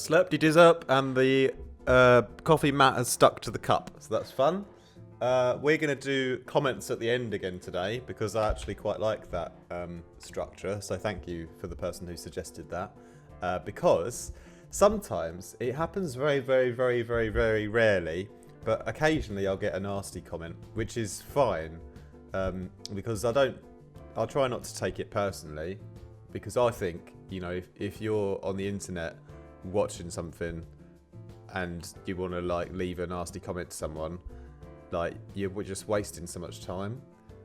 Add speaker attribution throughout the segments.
Speaker 1: Slurp-de-dizzup, and the coffee mat has stuck to the cup, so that's fun. We're going to do comments at the end again today because I actually quite like that structure, so thank you for the person who suggested that. Because sometimes it happens very, very, very, very, very rarely, but occasionally I'll get a nasty comment, which is fine, because I'll try not to take it personally, because I think, you know, if you're on the internet watching something and you want to like leave a nasty comment to someone, like you're just wasting so much time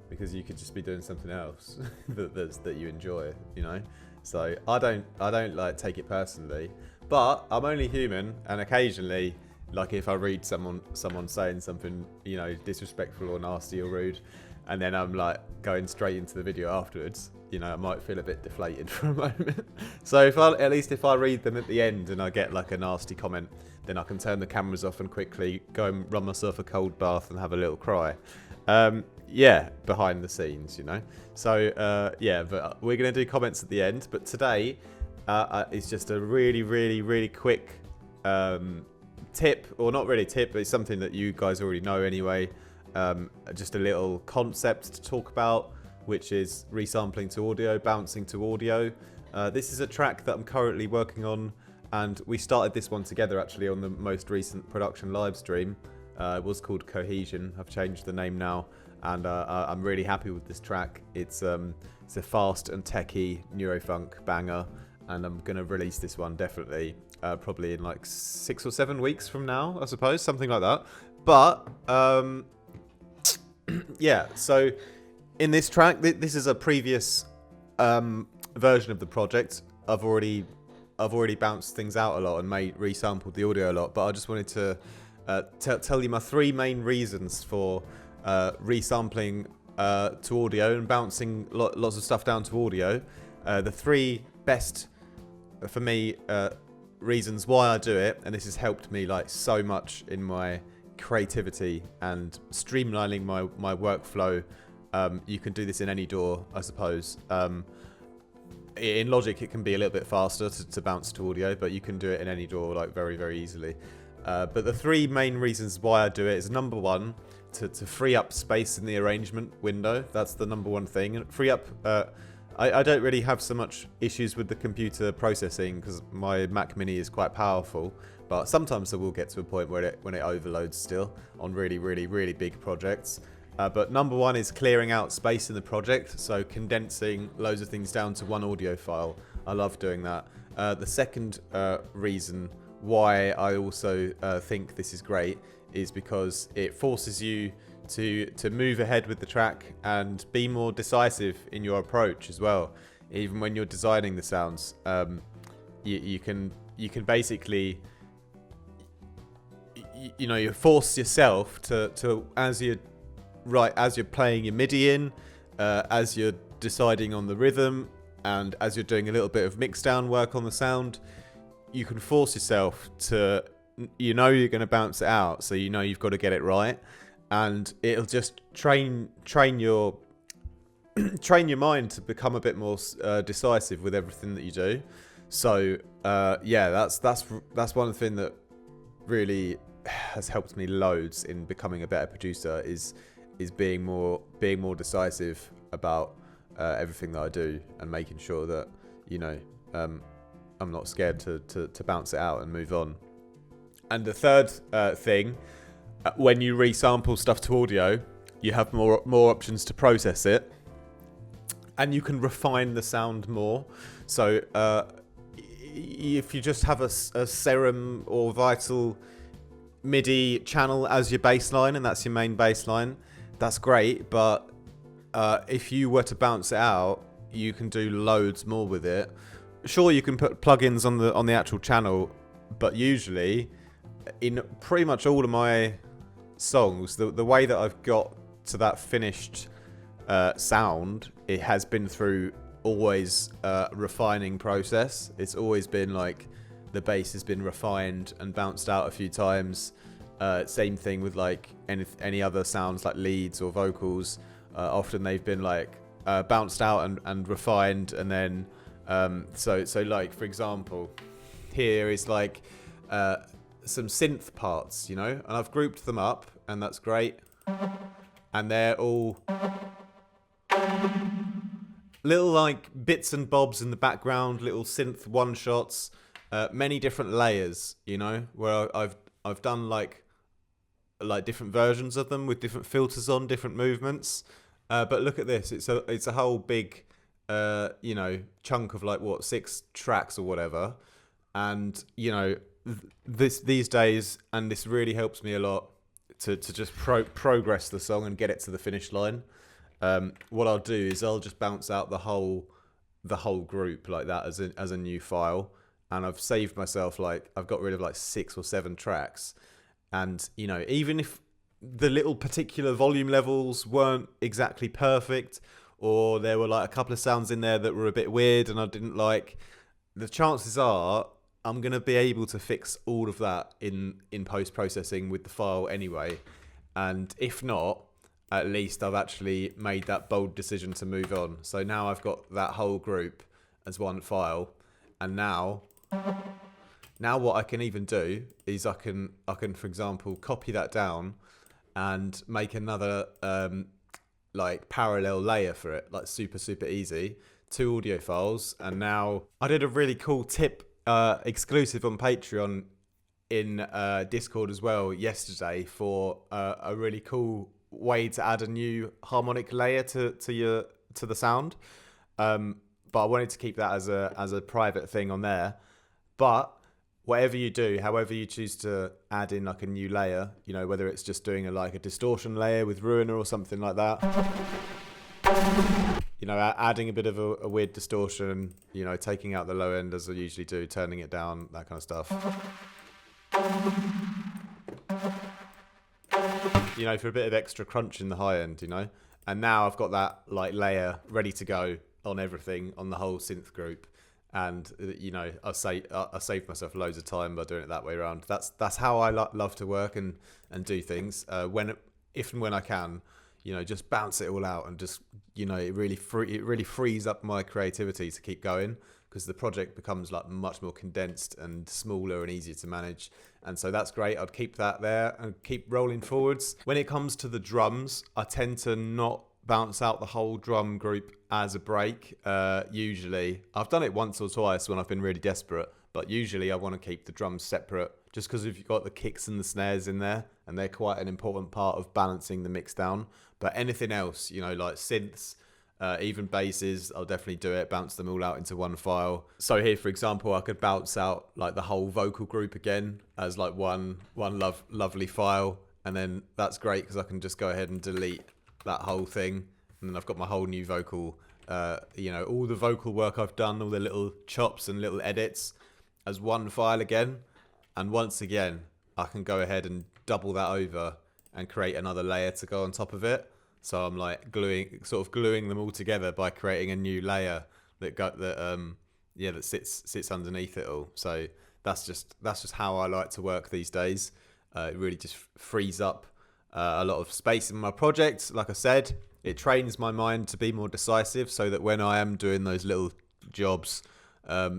Speaker 1: because you could just be doing something else that you enjoy, you know. So I don't like take it personally, but I'm only human, and occasionally, like if I read someone saying something, you know, disrespectful or nasty or rude, and then I'm like going straight into the video afterwards, you know, I might feel a bit deflated for a moment. So at least if I read them at the end and I get like a nasty comment, then I can turn the cameras off and quickly go and run myself a cold bath and have a little cry. Yeah, behind the scenes, you know. So yeah, but we're gonna do comments at the end. But today is just a really, really, really quick tip, or not really tip, but it's something that you guys already know anyway. Just a little concept to talk about, which is resampling to audio, bouncing to audio. This is a track that I'm currently working on, and we started this one together actually on the most recent production live stream. It was called Cohesion. I've changed the name now, and I'm really happy with this track. It's a fast and techy neurofunk banger, and I'm gonna release this one definitely probably in like 6 or 7 weeks from now, I suppose, something like that. But yeah, so in this track, this is a previous version of the project. I've already bounced things out a lot and resampled the audio a lot, but I just wanted to tell you my 3 main reasons for resampling to audio and bouncing lots of stuff down to audio. The 3 best, for me, reasons why I do it, and this has helped me like so much in my creativity and streamlining my workflow. You can do this in any DAW, I suppose. In Logic, it can be a little bit faster to bounce to audio, but you can do it in any DAW like very, very easily. But the 3 main reasons why I do it is, number 1, to free up space in the arrangement window. That's the number 1 thing. And free up. I don't really have so much issues with the computer processing because my Mac Mini is quite powerful, but sometimes I will get to a point where when it overloads still on really, really, really big projects. But number 1 is clearing out space in the project, so condensing loads of things down to one audio file. I love doing that. The second reason why I also think this is great is because it forces you to move ahead with the track and be more decisive in your approach as well. Even when you're designing the sounds, you can basically, you know, you force yourself to as you're playing your MIDI in, as you're deciding on the rhythm, and as you're doing a little bit of mixdown work on the sound, you can force yourself to, you know, you're going to bounce it out, so you know you've got to get it right, and it'll just train your mind to become a bit more decisive with everything that you do. So yeah, that's one thing that really has helped me loads in becoming a better producer is being more decisive about everything that I do, and making sure that, you know, I'm not scared to bounce it out and move on. And the third thing, when you resample stuff to audio, you have more options to process it, and you can refine the sound more. So if you just have a Serum or Vital MIDI channel as your baseline, and that's your main baseline, that's great. But if you were to bounce it out, you can do loads more with it. Sure, you can put plugins on the actual channel, but usually in pretty much all of my songs, the way that I've got to that finished sound, it has been through always refining process. It's always been like the bass has been refined and bounced out a few times. Same thing with like any other sounds like leads or vocals. Often they've been like bounced out and refined, and then so like, for example, here is like some synth parts, you know, and I've grouped them up, and that's great. And they're all little like bits and bobs in the background, little synth one shots, many different layers, you know, where I've done like different versions of them with different filters on, different movements. But look at this, it's a whole big you know, chunk of like 6 tracks or whatever. And you know, these days, and this really helps me a lot to just progress the song and get it to the finish line. What I'll do is I'll just bounce out the whole group like that as a new file, and I've saved myself, like I've got rid of like 6 or 7 tracks. And you know, even if the little particular volume levels weren't exactly perfect, or there were like a couple of sounds in there that were a bit weird and I didn't like, the chances are I'm going to be able to fix all of that in post-processing with the file anyway. And if not, at least I've actually made that bold decision to move on. So now I've got that whole group as one file. And now what I can even do is I can, for example, copy that down and make another like parallel layer for it, like super easy. 2 audio files. And now I did a really cool tip exclusive on Patreon in Discord as well yesterday for a really cool way to add a new harmonic layer to the sound. But I wanted to keep that as a private thing on there. But whatever you do, however you choose to add in like a new layer, you know, whether it's just doing a distortion layer with Ruiner or something like that, you know, adding a bit of a weird distortion, you know, taking out the low end as I usually do, turning it down, that kind of stuff. You know, for a bit of extra crunch in the high end, you know. And now I've got that like layer ready to go on everything, on the whole synth group. And you know, I saved myself loads of time by doing it that way around. That's how I love to work and do things. If and when I can, you know, just bounce it all out, and just, you know, it really frees up my creativity to keep going, because the project becomes like much more condensed and smaller and easier to manage. And so that's great. I'd keep that there and keep rolling forwards. When it comes to the drums, I tend to not bounce out the whole drum group as a break. Usually I've done it once or twice when I've been really desperate, but usually I want to keep the drums separate, just because if you've got the kicks and the snares in there, and they're quite an important part of balancing the mix down. But anything else, you know, like synths, even basses, I'll definitely do it, bounce them all out into one file. So here, for example, I could bounce out like the whole vocal group again as like one lovely file, and then that's great because I can just go ahead and delete that whole thing, and then I've got my whole new vocal, you know, all the vocal work I've done, all the little chops and little edits as one file again. And once again, I can go ahead and double that over and create another layer to go on top of it. So I'm like gluing them all together by creating a new layer that sits underneath it all. So that's just how I like to work these days. It really just frees up a lot of space in my project. Like I said, it trains my mind to be more decisive, so that when I am doing those little jobs,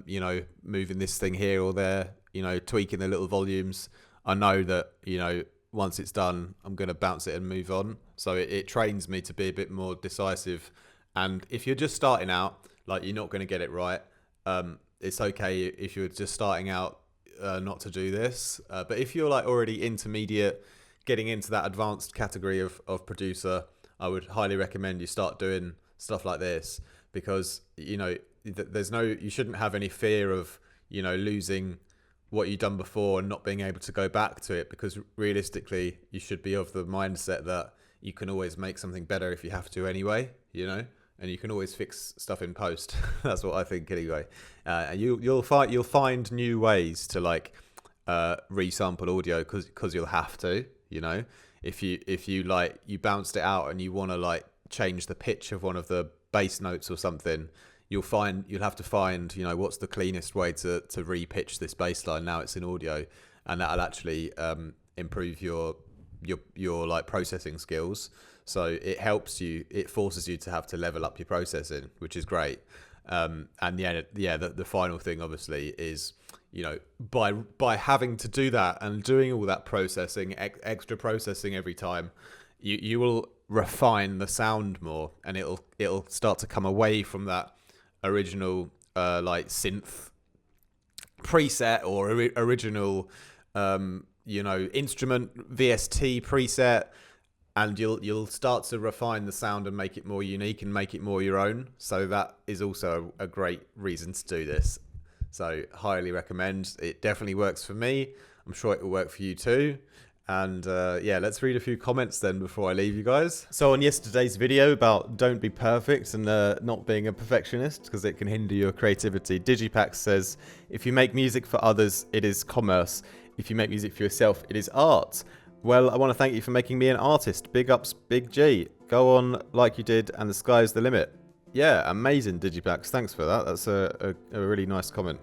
Speaker 1: you know, moving this thing here or there, you know, tweaking the little volumes, I know that, you know, once it's done, I'm going to bounce it and move on. So it trains me to be a bit more decisive. And if you're just starting out, like, you're not going to get it right. It's okay if you're just starting out not to do this. But if you're like already intermediate, getting into that advanced category of producer, I would highly recommend you start doing stuff like this, because, you know, you shouldn't have any fear of, you know, losing what you've done before and not being able to go back to it, because realistically you should be of the mindset that you can always make something better if you have to anyway, you know, and you can always fix stuff in post. That's what I think anyway. You'll find new ways to like resample audio, because you'll have to, you know, if you like, you bounced it out and you want to like change the pitch of one of the bass notes or something, you'll have to find, you know, what's the cleanest way to re-pitch this bass line now it's in audio, and that'll actually improve your like processing skills. So it forces you to have to level up your processing, which is great. And the final thing obviously is, you know, by having to do that and doing all that processing, extra processing every time, you will refine the sound more, and it'll start to come away from that original like synth preset or original instrument VST preset, and you'll start to refine the sound and make it more unique and make it more your own. So that is also a great reason to do this. So highly recommend. It definitely works for me. I'm sure it will work for you too. And let's read a few comments then before I leave you guys. So on yesterday's video about don't be perfect and not being a perfectionist because it can hinder your creativity, Digipax says, if you make music for others, it is commerce. If you make music for yourself, it is art. Well, I want to thank you for making me an artist. Big ups, Big G. Go on like you did and the sky's the limit. Yeah, amazing, Digipax. Thanks for that. That's a really nice comment.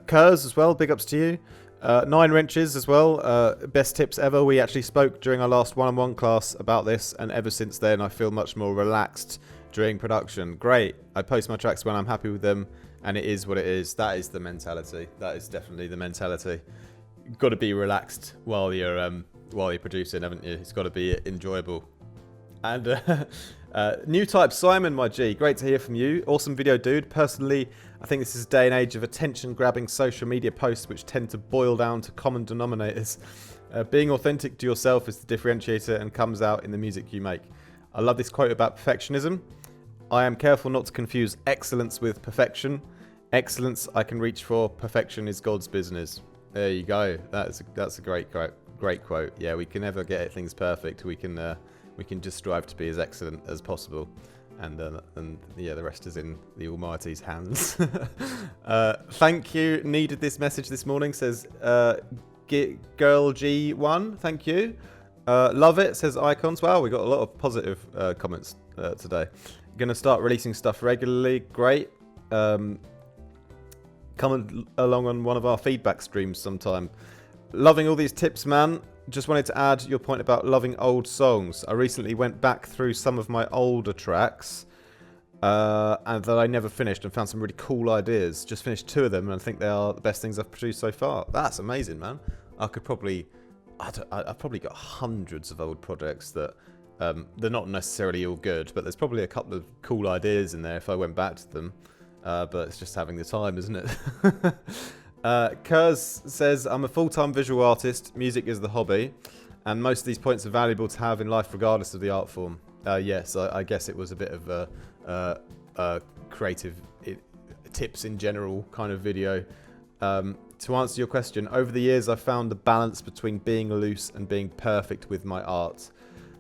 Speaker 1: Kurz as well, big ups to you. 9 Wrenches as well, best tips ever. We actually spoke during our last one-on-one class about this, and ever since then I feel much more relaxed during production. Great. I post my tracks when I'm happy with them, and it is what it is. That is the mentality. That is definitely the mentality. You've got to be relaxed while you're producing, haven't you? It's got to be enjoyable. And new type Simon, my G, great to hear from you. Awesome video, dude. Personally, I think this is a day and age of attention-grabbing social media posts which tend to boil down to common denominators. Being authentic to yourself is the differentiator and comes out in the music you make. I love this quote about perfectionism. I am careful not to confuse excellence with perfection. Excellence I can reach for, perfection is God's business. There you go. That's a great quote. Yeah, we can never get things perfect. We can just strive to be as excellent as possible, and the rest is in the Almighty's hands. Thank you. Needed this message this morning, says Girl G1. Thank you. Love it, says Icons. Wow, we got a lot of positive comments today. Going to start releasing stuff regularly. Great. Come along on one of our feedback streams sometime. Loving all these tips, man. Just wanted to add your point about loving old songs. I recently went back through some of my older tracks and that I never finished, and found some really cool ideas. Just finished 2 of them, and I think they are the best things I've produced so far. That's amazing, man. I've probably got hundreds of old projects that they're not necessarily all good, but there's probably a couple of cool ideas in there if I went back to them. But it's just having the time, isn't it? Kurz says, I'm a full-time visual artist. Music is the hobby. And most of these points are valuable to have in life regardless of the art form. Yes, I guess it was a bit of a creative tips in general kind of video. To answer your question, over the years I've found the balance between being loose and being perfect with my art.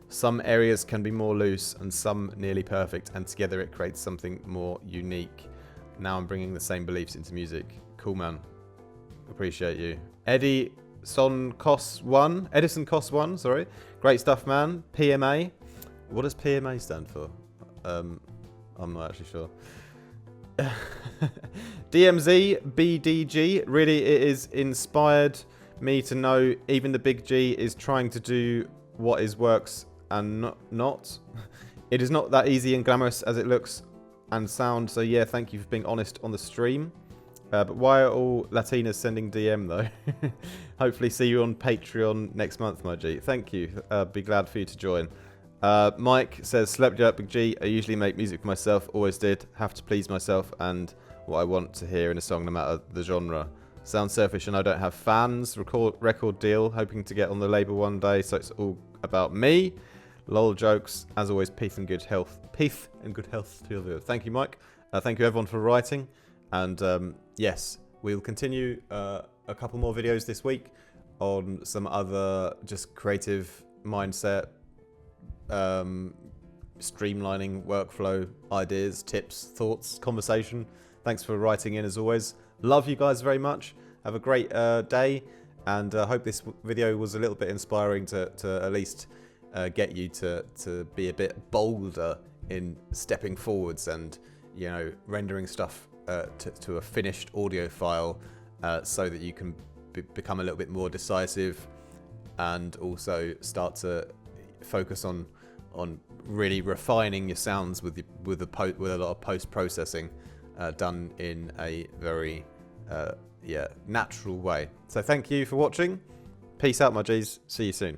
Speaker 1: Some areas can be more loose and some nearly perfect, and together it creates something more unique. Now I'm bringing the same beliefs into music. Cool, man. Appreciate you. Edison Cos 1, sorry. Great stuff, man. PMA. What does PMA stand for? I'm not actually sure. DMZ BDG. Really, it is inspired me to know even the big G is trying to do what is works and not. It is not that easy and glamorous as it looks and sound. So yeah, thank you for being honest on the stream. But why are all Latinas sending DM though? Hopefully see you on Patreon next month, my G. Thank you. Be glad for you to join. Mike says, slept you up, Big G. I usually make music for myself. Always did. Have to please myself and what I want to hear in a song, no matter the genre. Sounds selfish and I don't have fans. Record deal. Hoping to get on the label one day, so it's all about me. Lol jokes. As always, peace and good health. Peace and good health to your viewers. Thank you, Mike. Thank you, everyone, for writing. And yes, we'll continue a couple more videos this week on some other just creative mindset, streamlining workflow ideas, tips, thoughts, conversation. Thanks for writing in as always. Love you guys very much. Have a great day, and I hope this video was a little bit inspiring to at least get you to be a bit bolder in stepping forwards and, you know, rendering stuff to a finished audio file, so that you can become a little bit more decisive, and also start to focus on really refining your sounds with a lot of post processing, done in a very natural way. So thank you for watching. Peace out, my G's. See you soon.